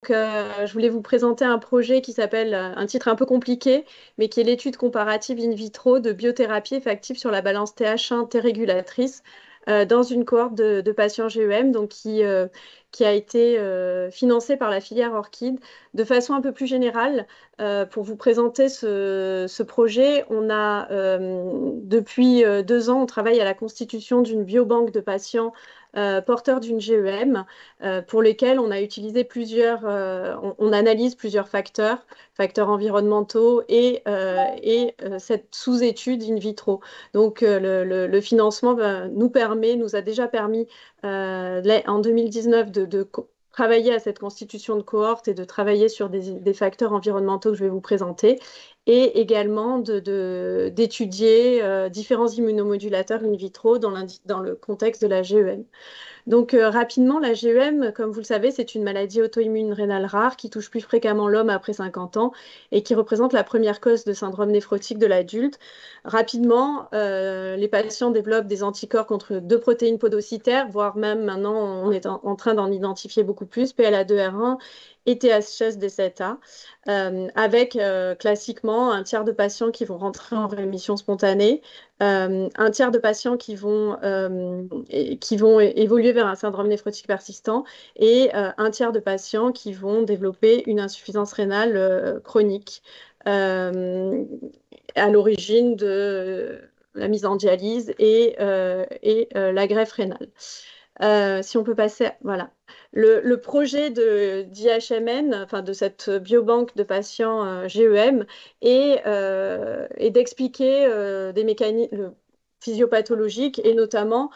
Je voulais vous présenter un projet qui s'appelle, un titre un peu compliqué, mais qui est l'étude comparative in vitro de biothérapie effective sur la balance TH1 T-régulatrice dans une cohorte de patients GEM, qui a été financée par la filière Orchid. De façon un peu plus générale, pour vous présenter ce projet, depuis 2 ans, on travaille à la constitution d'une biobanque de patients porteurs d'une GEM pour lesquels on a utilisé on analyse plusieurs facteurs environnementaux et cette sous-étude in vitro. Le financement nous a déjà permis en 2019 de travailler à cette constitution de cohorte et de travailler sur des facteurs environnementaux que je vais vous présenter, et également d'étudier différents immunomodulateurs in vitro dans le contexte de la GEM. Rapidement, la GEM, comme vous le savez, c'est une maladie auto-immune rénale rare qui touche plus fréquemment l'homme après 50 ans et qui représente la première cause de syndrome néphrotique de l'adulte. Rapidement, les patients développent des anticorps contre 2 protéines podocytaires, voire même maintenant, on est en train d'en identifier beaucoup plus, PLA2R1 et THS-D7A, avec classiquement un tiers de patients qui vont rentrer en rémission spontanée, un tiers de patients qui vont évoluer vers un syndrome néphrotique persistant, et un tiers de patients qui vont développer une insuffisance rénale chronique euh, à l'origine de la mise en dialyse et la greffe rénale. Si on peut passer, voilà. Le projet d'IHMN, enfin de cette biobanque de patients GEM, est d'expliquer des mécanismes physiopathologiques, et notamment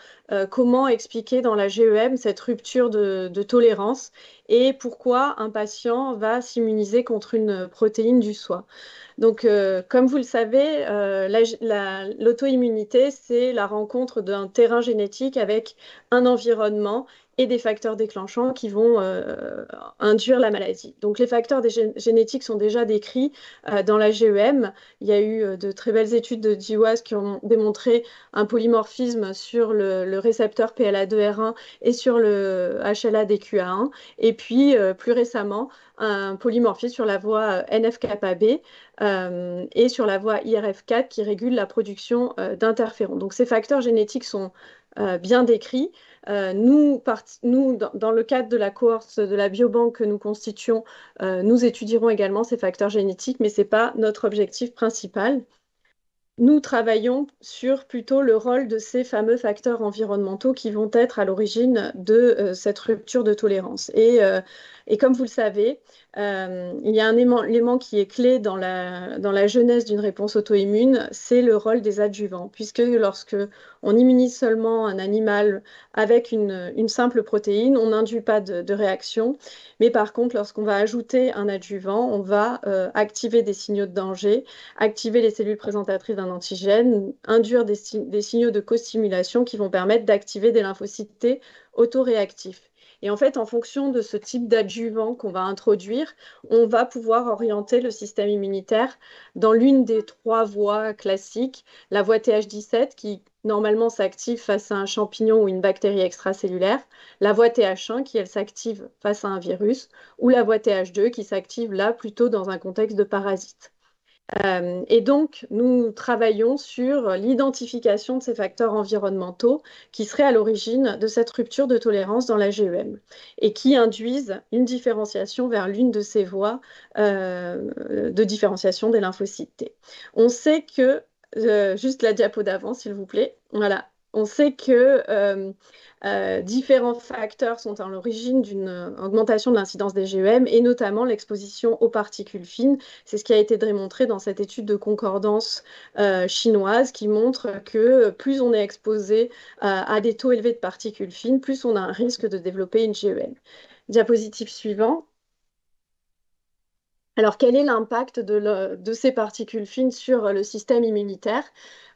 comment expliquer dans la GEM cette rupture de tolérance et pourquoi un patient va s'immuniser contre une protéine du soi. Comme vous le savez, l'auto-immunité, c'est la rencontre d'un terrain génétique avec un environnement et des facteurs déclenchants qui vont induire la maladie. Donc, les facteurs génétiques sont déjà décrits dans la GEM. Il y a eu de très belles études de GWAS qui ont démontré un polymorphisme sur le récepteur PLA2R1 et sur le HLA-DQA1. Et puis, plus récemment, un polymorphisme sur la voie NF-kappa B et sur la voie IRF4 qui régule la production d'interférons. Donc ces facteurs génétiques sont bien décrits. Dans le cadre de la cohorte de la biobanque que nous constituons, nous étudierons également ces facteurs génétiques, mais ce n'est pas notre objectif principal. Nous travaillons sur plutôt le rôle de ces fameux facteurs environnementaux qui vont être à l'origine de cette rupture de tolérance. Et comme vous le savez, il y a un élément qui est clé dans la genèse d'une réponse auto-immune, c'est le rôle des adjuvants, puisque lorsque on immunise seulement un animal avec une simple protéine, on n'induit pas de réaction. Mais par contre, lorsqu'on va ajouter un adjuvant, on va activer des signaux de danger, activer les cellules présentatrices d'un antigène, induire des signaux de co-stimulation qui vont permettre d'activer des lymphocytes T autoréactifs. Et en fait, en fonction de ce type d'adjuvant qu'on va introduire, on va pouvoir orienter le système immunitaire dans l'une des 3 voies classiques: la voie TH17 qui normalement s'active face à un champignon ou une bactérie extracellulaire, la voie TH1 qui, elle, s'active face à un virus, ou la voie TH2 qui s'active là plutôt dans un contexte de parasite. Et donc, nous travaillons sur l'identification de ces facteurs environnementaux qui seraient à l'origine de cette rupture de tolérance dans la GEM et qui induisent une différenciation vers l'une de ces voies de différenciation des lymphocytes T. On sait que, juste la diapo d'avant, s'il vous plaît, voilà. On sait que différents facteurs sont à l'origine d'une augmentation de l'incidence des GEM, et notamment l'exposition aux particules fines. C'est ce qui a été démontré dans cette étude de concordance chinoise qui montre que plus on est exposé à des taux élevés de particules fines, plus on a un risque de développer une GEM. Diapositive suivante. Alors, quel est l'impact de ces particules fines sur le système immunitaire?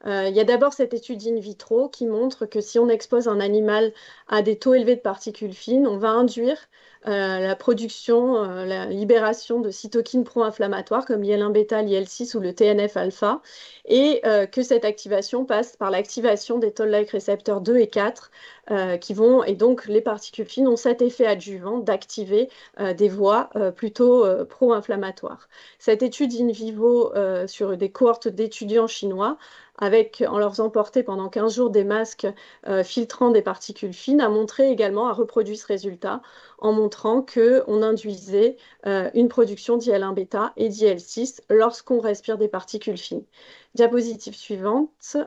Il y a d'abord cette étude in vitro qui montre que si on expose un animal à des taux élevés de particules fines, on va induire la production, la libération de cytokines pro-inflammatoires comme l'IL-1 bêta, l'IL-6 ou le TNF-alpha, et que cette activation passe par l'activation des toll-like récepteurs 2 et 4, et donc les particules fines ont cet effet adjuvant d'activer des voies plutôt pro-inflammatoires. Cette étude in vivo sur des cohortes d'étudiants chinois en leur faisant porter pendant 15 jours des masques filtrant des particules fines, a reproduit ce résultat en montrant qu'on induisait une production d'IL-1 bêta et d'IL-6 lorsqu'on respire des particules fines. Diapositive suivante.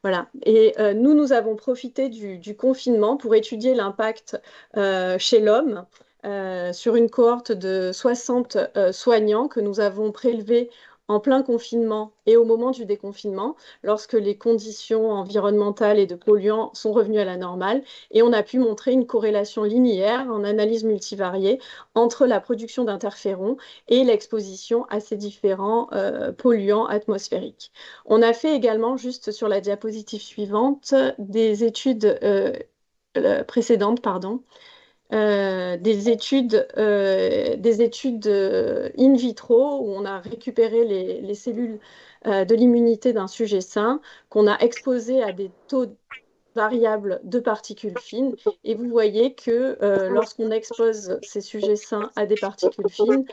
Voilà. Et nous avons profité du confinement pour étudier l'impact chez l'homme sur une cohorte de 60 soignants que nous avons prélevés en plein confinement et au moment du déconfinement, lorsque les conditions environnementales et de polluants sont revenues à la normale. Et on a pu montrer une corrélation linéaire en analyse multivariée entre la production d'interférons et l'exposition à ces différents polluants atmosphériques. On a fait également, juste sur la diapositive suivante, des études précédentes, pardon, des études in vitro où on a récupéré les cellules de l'immunité d'un sujet sain qu'on a exposé à des taux variables de particules fines. Et vous voyez que lorsqu'on expose ces sujets sains à des particules fines,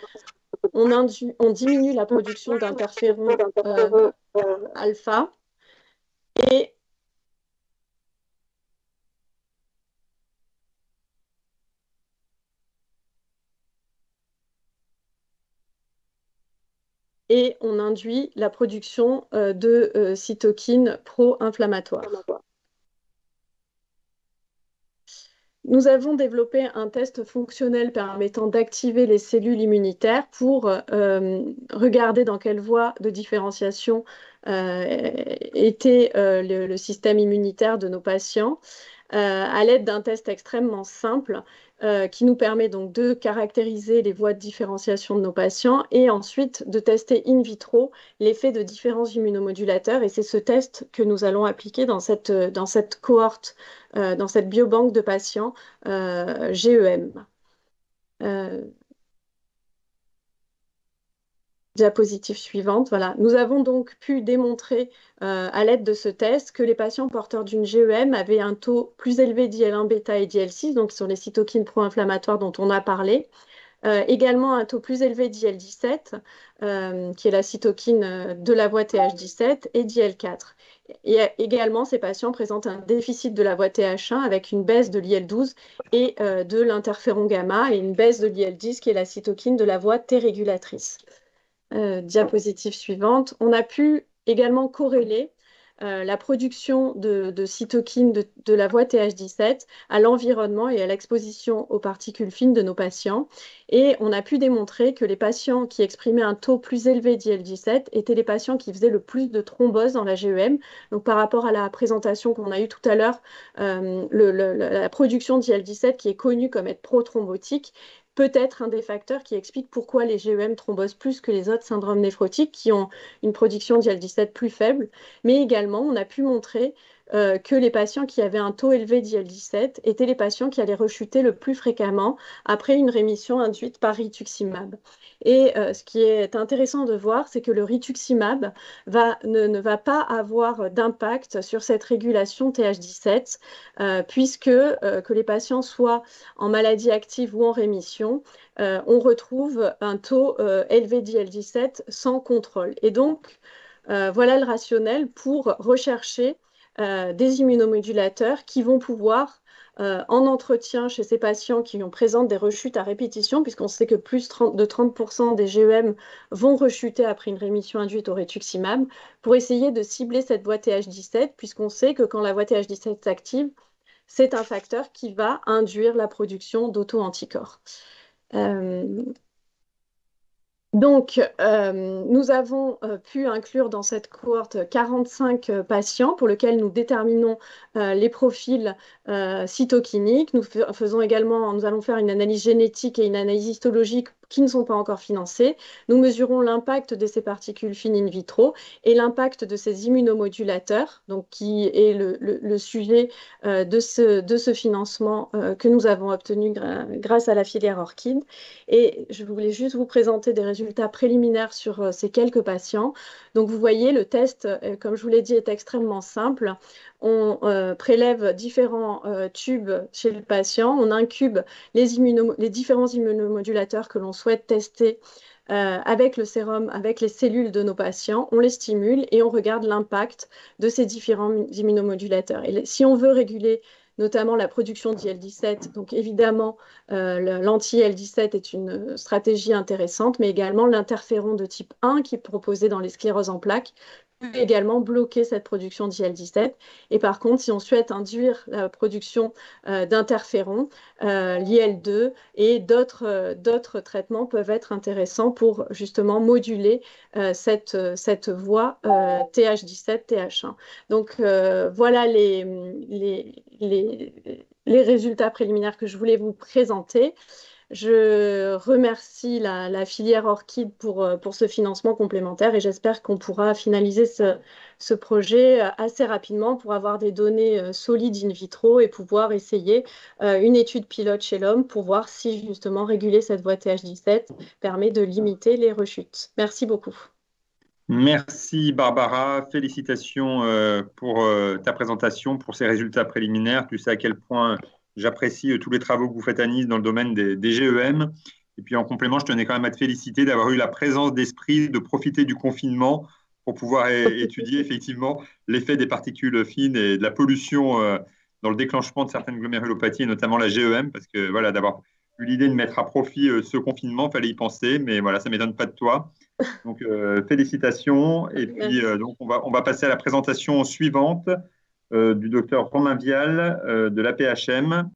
on diminue la production d'interférons alpha et et on induit la production de cytokines pro-inflammatoires. Nous avons développé un test fonctionnel permettant d'activer les cellules immunitaires pour regarder dans quelle voie de différenciation était le système immunitaire de nos patients à l'aide d'un test extrêmement simple qui nous permet donc de caractériser les voies de différenciation de nos patients et ensuite de tester in vitro l'effet de différents immunomodulateurs. Et c'est ce test que nous allons appliquer dans cette cohorte, dans cette biobanque de patients GEM. Diapositive suivante. Voilà. Nous avons donc pu démontrer à l'aide de ce test que les patients porteurs d'une GEM avaient un taux plus élevé d'IL-1 bêta et d'IL-6, donc sur les cytokines pro-inflammatoires dont on a parlé. Également un taux plus élevé d'IL-17, qui est la cytokine de la voie TH17, et d'IL-4. Et également, ces patients présentent un déficit de la voie TH1 avec une baisse de l'IL-12 et de l'interféron gamma et une baisse de l'IL-10, qui est la cytokine de la voie T régulatrice. Diapositive suivante. On a pu également corréler la production de cytokines de la voie TH17 à l'environnement et à l'exposition aux particules fines de nos patients. Et on a pu démontrer que les patients qui exprimaient un taux plus élevé d'IL-17 étaient les patients qui faisaient le plus de thrombose dans la GEM. Donc par rapport à la présentation qu'on a eue tout à l'heure, la production d'IL-17 qui est connue comme être prothrombotique peut être un des facteurs qui explique pourquoi les GEM thrombosent plus que les autres syndromes néphrotiques qui ont une production d'IL-17 plus faible. Mais également, on a pu montrer que les patients qui avaient un taux élevé d'IL-17 étaient les patients qui allaient rechuter le plus fréquemment après une rémission induite par rituximab. Et ce qui est intéressant de voir, c'est que le rituximab ne va pas avoir d'impact sur cette régulation TH17, puisque que les patients soient en maladie active ou en rémission, on retrouve un taux élevé d'IL-17 sans contrôle. Et donc, voilà le rationnel pour rechercher des immunomodulateurs qui vont pouvoir, en entretien chez ces patients qui présentent des rechutes à répétition, puisqu'on sait que plus de 30% des GEM vont rechuter après une rémission induite au rituximab, pour essayer de cibler cette voie TH17, puisqu'on sait que quand la voie TH17 s'active, c'est un facteur qui va induire la production d'auto-anticorps. Donc, nous avons pu inclure dans cette cohorte 45 patients pour lesquels nous déterminons les profils cytokiniques. Nous allons faire une analyse génétique et une analyse histologique qui ne sont pas encore financés. Nous mesurons l'impact de ces particules fines in vitro et l'impact de ces immunomodulateurs, donc qui est le sujet de ce financement que nous avons obtenu grâce à la filière Orchid. Et je voulais juste vous présenter des résultats préliminaires sur ces quelques patients. Donc vous voyez, le test, comme je vous l'ai dit, est extrêmement simple. On prélève différents tubes chez le patient, on incube les différents immunomodulateurs que l'on souhaite tester avec le sérum, avec les cellules de nos patients, on les stimule et on regarde l'impact de ces différents immunomodulateurs. Et si on veut réguler notamment la production d'IL-17, donc évidemment l'anti-IL-17 est une stratégie intéressante, mais également l'interféron de type 1 qui est proposé dans les scléroses en plaques peut également bloquer cette production d'IL-17. Et par contre, si on souhaite induire la production d'interférons, l'IL-2 et d'autres traitements peuvent être intéressants pour justement moduler cette voie TH17-TH1. Donc voilà les résultats préliminaires que je voulais vous présenter. Je remercie la filière Orchid pour ce financement complémentaire et j'espère qu'on pourra finaliser ce projet assez rapidement pour avoir des données solides in vitro et pouvoir essayer une étude pilote chez l'homme pour voir si justement réguler cette voie TH17 permet de limiter les rechutes. Merci beaucoup. Merci Barbara, félicitations pour ta présentation, pour ces résultats préliminaires. Tu sais à quel point j'apprécie tous les travaux que vous faites à Nice dans le domaine des GEM. Et puis en complément, je tenais quand même à te féliciter d'avoir eu la présence d'esprit de profiter du confinement pour pouvoir étudier effectivement l'effet des particules fines et de la pollution dans le déclenchement de certaines glomérulopathies, et notamment la GEM, parce que voilà, d'avoir eu l'idée de mettre à profit ce confinement, il fallait y penser, mais voilà, ça ne m'étonne pas de toi. Donc, félicitations. Et puis, Merci. donc, on va passer à la présentation suivante du docteur Romain Vial de l'APHM.